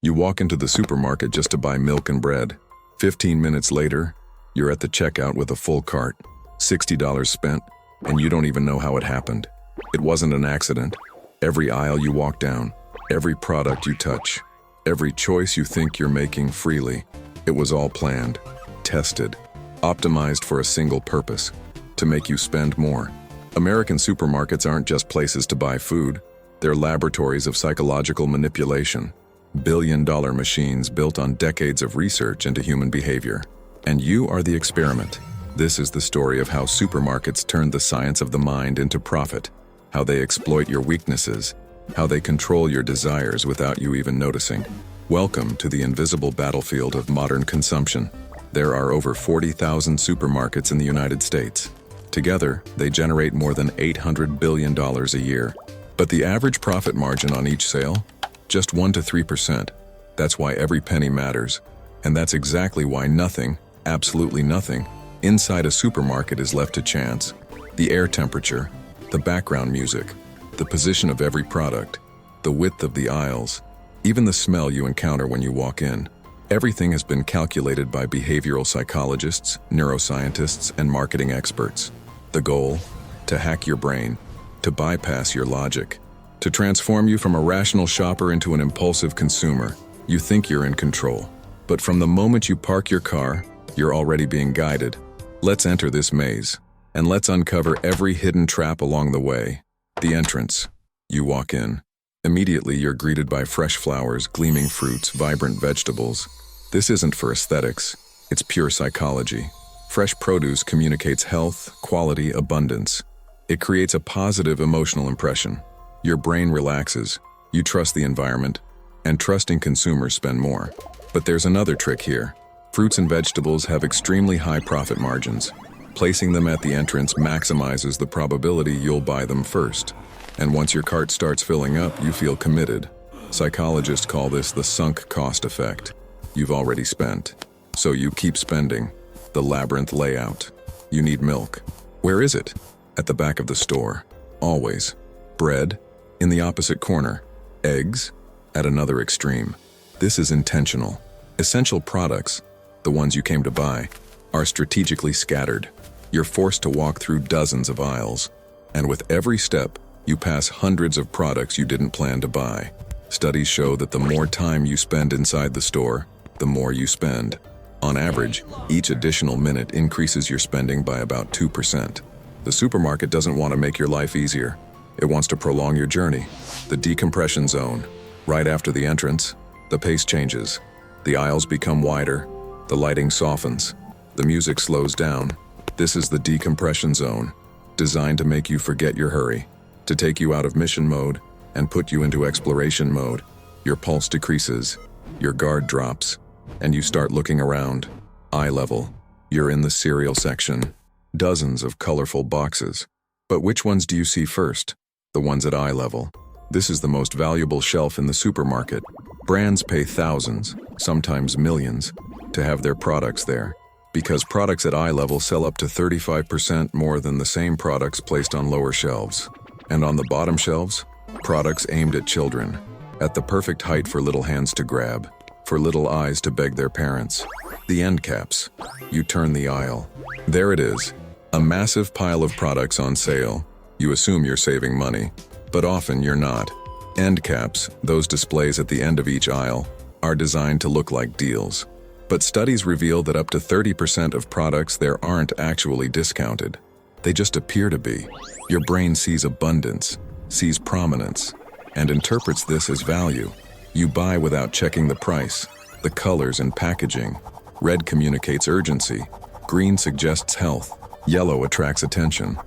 You walk into the supermarket just to buy milk and bread. 15 minutes later, you're at the checkout with a full cart, $60 spent, and you don't even know how it happened. It wasn't an accident. Every aisle you walk down, every product you touch, every choice you think you're making freely, it was all planned, tested, optimized for a single purpose, to make you spend more. American supermarkets aren't just places to buy food, they're laboratories of psychological manipulation. Billion-dollar machines built on decades of research into human behavior. And you are the experiment. This is the story of how supermarkets turned the science of the mind into profit, how they exploit your weaknesses, how they control your desires without you even noticing. Welcome to the invisible battlefield of modern consumption. There are over 40,000 supermarkets in the United States. Together, they generate more than $800 billion a year. But the average profit margin on each sale? Just 1 to 3%. That's why every penny matters. And that's exactly why nothing, absolutely nothing, inside a supermarket is left to chance. The air temperature, the background music, the position of every product, the width of the aisles, even the smell you encounter when you walk in. Everything has been calculated by behavioral psychologists, neuroscientists, and marketing experts. The goal? To hack your brain, to bypass your logic, to transform you from a rational shopper into an impulsive consumer. You think you're in control, but from the moment you park your car, you're already being guided. Let's enter this maze, and let's uncover every hidden trap along the way. The entrance. You walk in. Immediately you're greeted by fresh flowers, gleaming fruits, vibrant vegetables. This isn't for aesthetics, it's pure psychology. Fresh produce communicates health, quality, abundance. It creates a positive emotional impression. Your brain relaxes, you trust the environment, and trusting consumers spend more. But there's another trick here. Fruits and vegetables have extremely high profit margins. Placing them at the entrance maximizes the probability you'll buy them first. And once your cart starts filling up, you feel committed. Psychologists call this the sunk cost effect. You've already spent, so you keep spending. The labyrinth layout. You need milk. Where is it? At the back of the store. Always. Bread? In the opposite corner. Eggs? At another extreme. This is intentional. Essential products, the ones you came to buy, are strategically scattered. You're forced to walk through dozens of aisles, and with every step, you pass hundreds of products you didn't plan to buy. Studies show that the more time you spend inside the store, the more you spend. On average, each additional minute increases your spending by about 2%. The supermarket doesn't want to make your life easier. It wants to prolong your journey. The decompression zone. Right after the entrance, the pace changes. The aisles become wider. The lighting softens. The music slows down. This is the decompression zone, designed to make you forget your hurry, to take you out of mission mode and put you into exploration mode. Your pulse decreases, your guard drops, and you start looking around. Eye level. You're in the cereal section. Dozens of colorful boxes. But which ones do you see first? The ones at eye level. This is the most valuable shelf in the supermarket. Brands pay thousands, sometimes millions, to have their products there, because products at eye level sell up to 35% more than the same products placed on lower shelves. And on the bottom shelves, products aimed at children, at the perfect height for little hands to grab, for little eyes to beg their parents. The end caps. You turn the aisle. There it is, a massive pile of products on sale. You assume you're saving money, but often you're not. End caps, those displays at the end of each aisle, are designed to look like deals. But studies reveal that up to 30% of products there aren't actually discounted. They just appear to be. Your brain sees abundance, sees prominence, and interprets this as value. You buy without checking the price, the colors and packaging. Red communicates urgency. Green suggests health. Yellow attracts attention.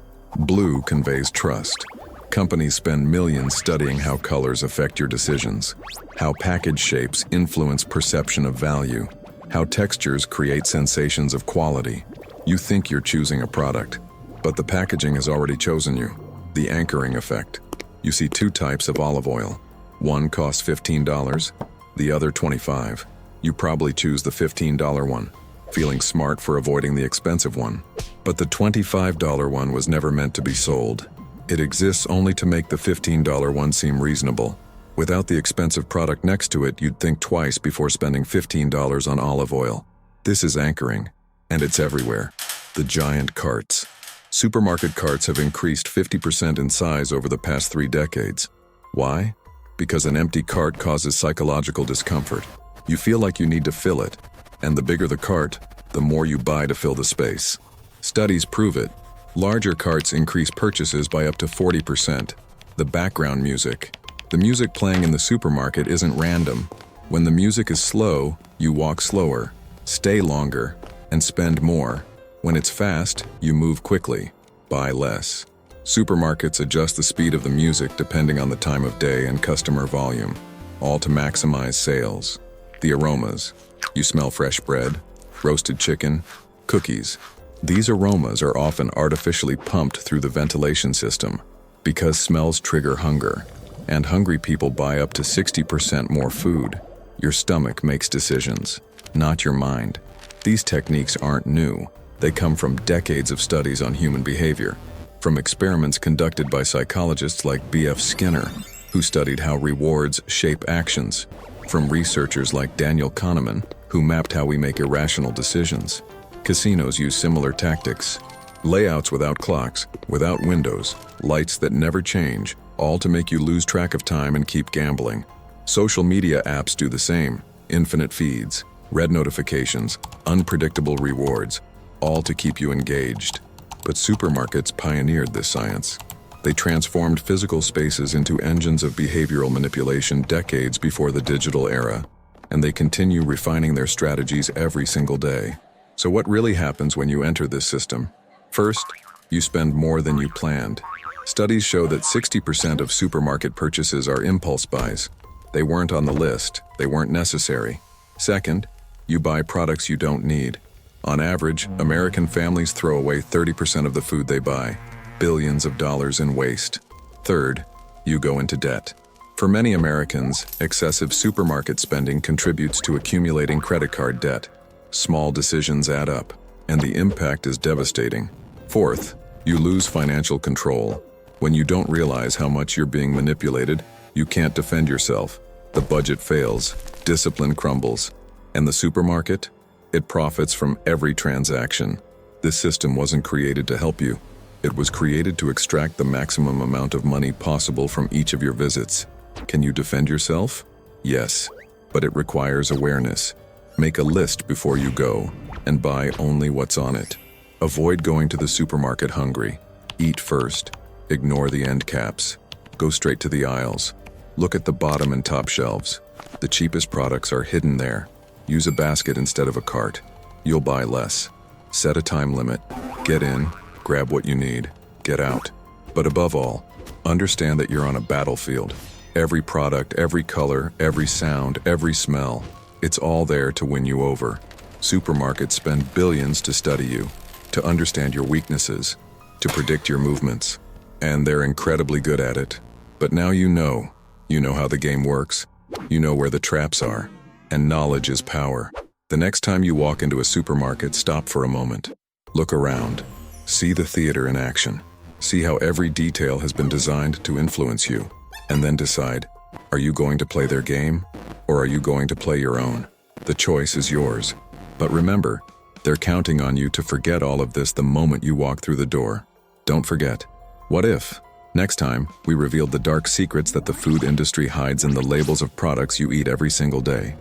Blue conveys trust. Companies spend millions studying how colors affect your decisions, how package shapes influence perception of value, how textures create sensations of quality. You think you're choosing a product, but the packaging has already chosen you. The anchoring effect. You see two types of olive oil. One costs $15, the other $25. You probably choose the $15 one, feeling smart for avoiding the expensive one. But the $25 one was never meant to be sold. It exists only to make the $15 one seem reasonable. Without the expensive product next to it, you'd think twice before spending $15 on olive oil. This is anchoring, and it's everywhere. The giant carts. Supermarket carts have increased 50% in size over the past 3 decades. Why? Because an empty cart causes psychological discomfort. You feel like you need to fill it, and the bigger the cart, the more you buy to fill the space. Studies prove it. Larger carts increase purchases by up to 40%. The background music. The music playing in the supermarket isn't random. When the music is slow, you walk slower, stay longer, and spend more. When it's fast, you move quickly, buy less. Supermarkets adjust the speed of the music depending on the time of day and customer volume, all to maximize sales. The aromas. You smell fresh bread, roasted chicken, cookies. These aromas are often artificially pumped through the ventilation system because smells trigger hunger, and hungry people buy up to 60% more food. Your stomach makes decisions, not your mind. These techniques aren't new. They come from decades of studies on human behavior, from experiments conducted by psychologists like B.F. Skinner, who studied how rewards shape actions, from researchers like Daniel Kahneman, who mapped how we make irrational decisions. Casinos use similar tactics. Layouts without clocks, without windows, lights that never change, all to make you lose track of time and keep gambling. Social media apps do the same. Infinite feeds, red notifications, unpredictable rewards, all to keep you engaged. But supermarkets pioneered this science. They transformed physical spaces into engines of behavioral manipulation decades before the digital era, and they continue refining their strategies every single day. So what really happens when you enter this system? First, you spend more than you planned. Studies show that 60% of supermarket purchases are impulse buys. They weren't on the list, they weren't necessary. Second, you buy products you don't need. On average, American families throw away 30% of the food they buy, billions of dollars in waste. Third, you go into debt. For many Americans, excessive supermarket spending contributes to accumulating credit card debt. Small decisions add up, and the impact is devastating. Fourth, you lose financial control. When you don't realize how much you're being manipulated, you can't defend yourself. The budget fails, discipline crumbles, and the supermarket? It profits from every transaction. This system wasn't created to help you. It was created to extract the maximum amount of money possible from each of your visits. Can you defend yourself? Yes, but it requires awareness. Make a list before you go, and buy only what's on it. Avoid going to the supermarket hungry. Eat first. Ignore the end caps. Go straight to the aisles. Look at the bottom and top shelves. The cheapest products are hidden there. Use a basket instead of a cart. You'll buy less. Set a time limit. Get in, grab what you need, get out. But above all, understand that you're on a battlefield. Every product, every color, every sound, every smell, it's all there to win you over. Supermarkets spend billions to study you, to understand your weaknesses, to predict your movements. And they're incredibly good at it. But now you know. You know how the game works. You know where the traps are. And knowledge is power. The next time you walk into a supermarket, stop for a moment. Look around. See the theater in action. See how every detail has been designed to influence you. And then decide, are you going to play their game? Or are you going to play your own? The choice is yours. But remember, they're counting on you to forget all of this the moment you walk through the door. Don't forget. What if, next time, we revealed the dark secrets that the food industry hides in the labels of products you eat every single day?